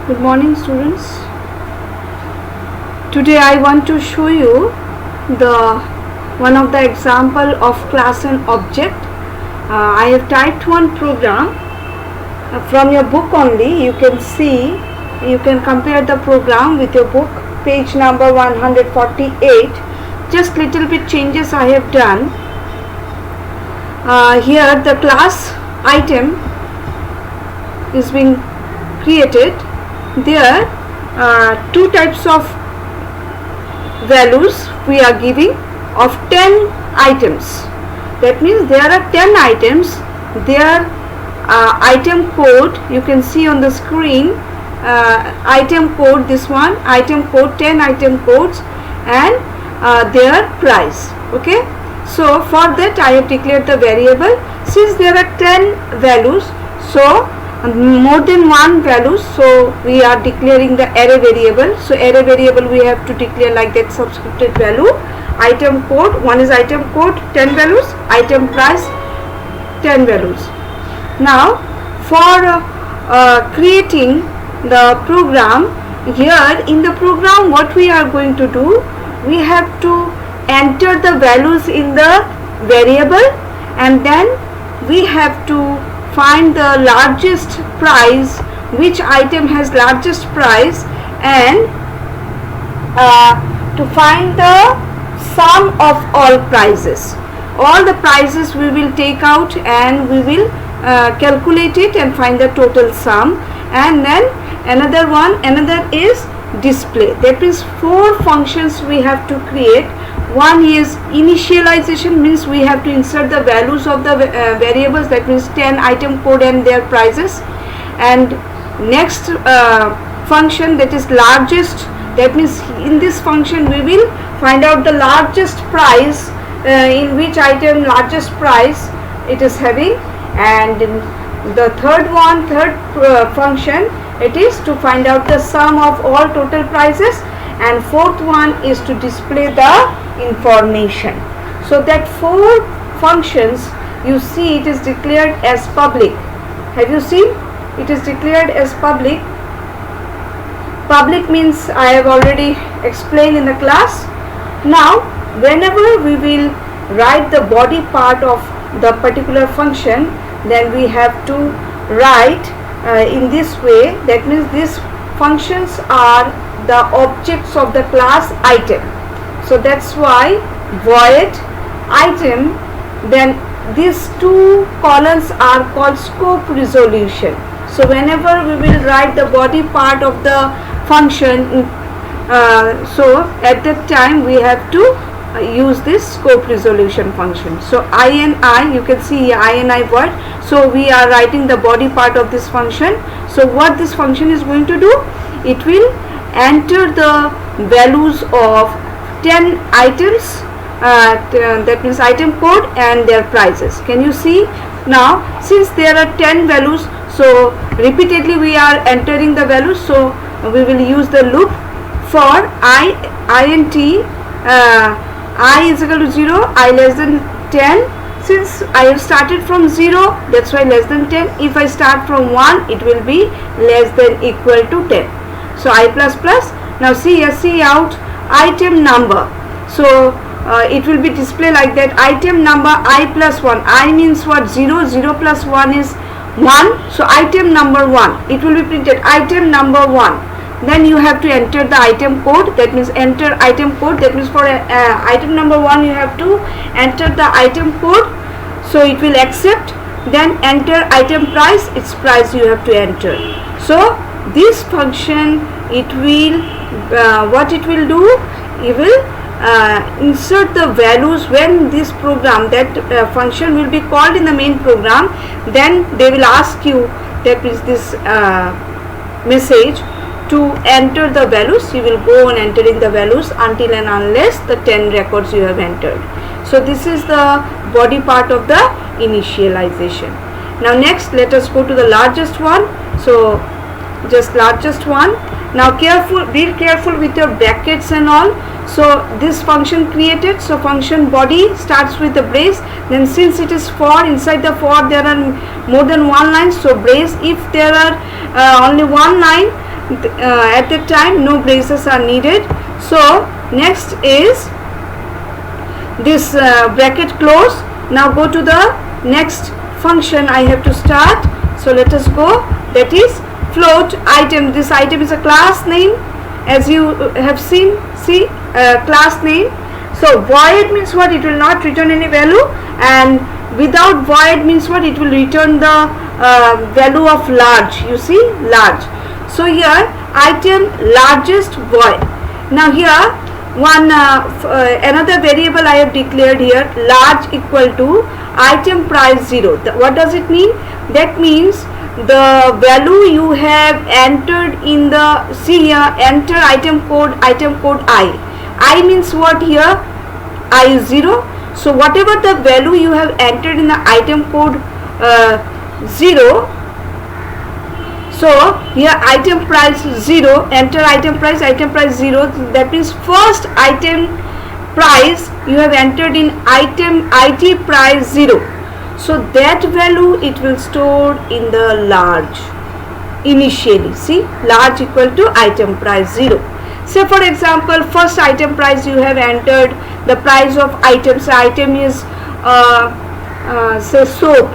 Good morning, students. Today I want to show you one of the example of class and object. I have typed one program from your book only. You can see, you can compare the program with your book, page number 148. Just little bit changes I have done. Here the class item is being created. There two types of values we are giving of 10 items. That means there are 10 items. Their item code you can see on the screen. Item code, this one item code, 10 item codes, and their price. Okay, so for that I have declared the variable. Since there are 10 values, so more than one value, so we are declaring the array variable. So array variable we have to declare like that, subscripted value, item code, one is item code 10 values, item price 10 values. Now for creating the program, here in the program what we are going to do, we have to enter the values in the variable, and then we have to find the largest price, which item has largest price, and to find the sum of all prices. All the prices we will take out and we will calculate it and find the total sum. And then another is display. That means 4 functions we have to create. One is initialization, means we have to insert the values of the variables, that means 10 item code and their prices. And next function, that is largest, that means in this function we will find out the largest price, in which item largest price it is having. And the third function, it is to find out the sum of all total prices. And fourth one is to display the information. So that 4 functions, you see it is declared as public. Have you seen? It is declared as public. Public means I have already explained in the class. Now whenever we will write the body part of the particular function, then we have to write in this way. That means these functions are the objects of the class item. So that's why void item, then these 2 columns are called scope resolution. So whenever we will write the body part of the function, so at that time we have to use this scope resolution function. So ini, you can see ini word. So we are writing the body part of this function. So what this function is going to do, it will enter the values of 10 items, that means item code and their prices. Can you see? Now since there are 10 values, so repeatedly we are entering the values. So we will use the loop for int I is equal to 0, I less than 10. Since I have started from 0, that's why less than 10. If I start from 1, it will be less than equal to 10. So I plus plus. Now see here, see out item number. So it will be displayed like that, item number I plus 1. I means what? 0. 0 plus 1 is 1. So item number 1, it will be printed item number 1. Then you have to enter the item code, that means enter item code. That means for item number 1 you have to enter the item code, so it will accept. Then enter item price, its price you have to enter. So this function, it will what it will do, it will insert the values when this program, that function will be called in the main program. Then they will ask you, that is this message, to enter the values. You will go on entering the values until and unless the 10 records you have entered. So this is the body part of the initialization. Now next let us go to the largest one. So just largest one. Now be careful with your brackets and all. So this function created, so function body starts with the brace. Then since it is for, inside the for there are more than one line, so brace. If there are only one line, at that time no braces are needed. So next is this bracket close. Now go to the next function I have to start. So let us go. That is float item. This item is a class name, as you have seen. See, class name. So void means what? It will not return any value, and without void means what? It will return the value of large. You see, large. So here item largest void. Now here one another variable I have declared here, large equal to item price 0. What does it mean? That means the value you have entered in the, see here, enter item code I means what here? I is 0. So whatever the value you have entered in the item code 0, so here item price 0, enter item price 0, that means first item price you have entered in item IT price 0. So that value it will store in the large initially. See, large equal to item price 0. Say for example, first item price you have entered the price of item. So item is say soap.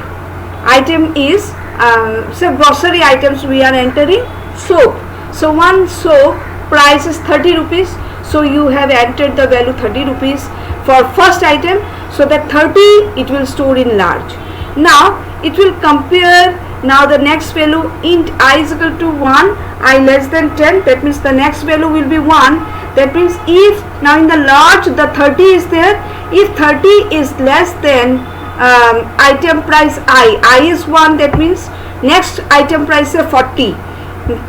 Item is say grocery items we are entering soap. So one soap price is 30 rupees. So you have entered the value 30 rupees for first item. So that 30 it will store in large. Now it will compare. Now the next value, int I is equal to 1, I less than 10. That means the next value will be 1. That means if now in the large the 30 is there, if 30 is less than item price I is 1, that means next item price is 40.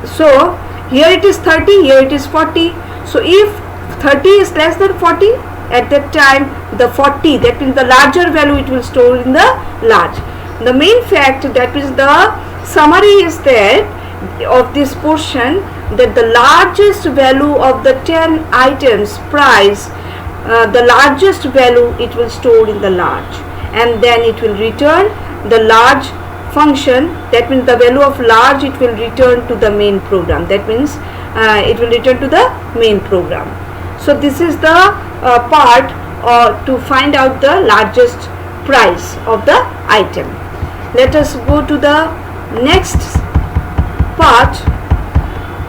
So here it is 30, here it is 40. So if 30 is less than 40, at that time the 40, that means the larger value it will store in the large. The main fact, that is the summary is there of this portion, that the largest value of the 10 items price, the largest value it will store in the large, and then it will return the large function. That means the value of large it will return to the main program. That means it will return to the main program. So this is the part to find out the largest price of the item. Let us go to the next part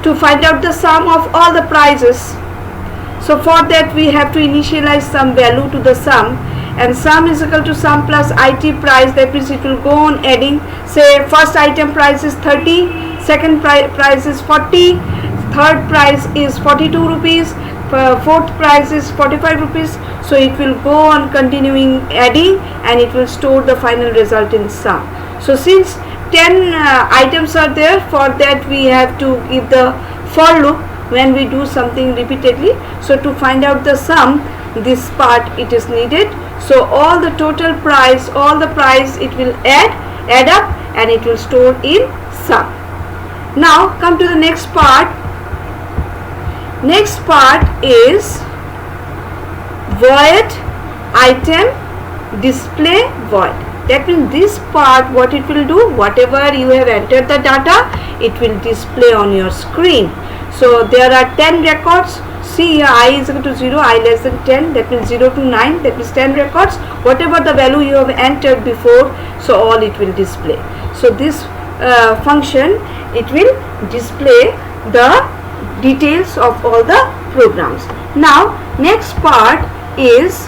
to find out the sum of all the prices. So for that we have to initialize some value to the sum, and sum is equal to sum plus IT price. That means it will go on adding. Say first item price is 30, second price is 40, third price is 42 rupees, fourth price is 45 rupees. So it will go on continuing adding, and it will store the final result in sum. So since 10 items are there, for that we have to give the for loop when we do something repeatedly. So to find out the sum, this part it is needed. So all the total price, all the price it will add up, and it will store in sum. Now come to the next part. Next part is void item display void. That means this part, what it will do, whatever you have entered the data, it will display on your screen. So there are 10 records. See here, I is equal to 0, I less than 10, that means 0 to 9, that means 10 records. Whatever the value you have entered before, so all it will display. So this function, it will display the details of all the programs. Now next part is,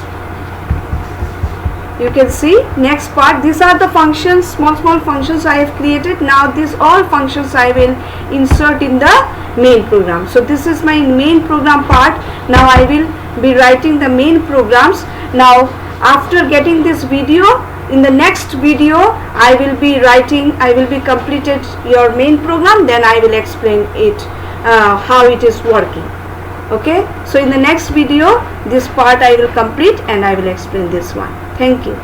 you can see next part, these are the functions, small functions I have created. Now these all functions I will insert in the main program. So this is my main program part. Now I will be writing the main programs. Now after getting this video, in the next video I will be completed your main program, then I will explain it how it is working. Okay, so in the next video this part I will complete, and I will explain this one. Thank you.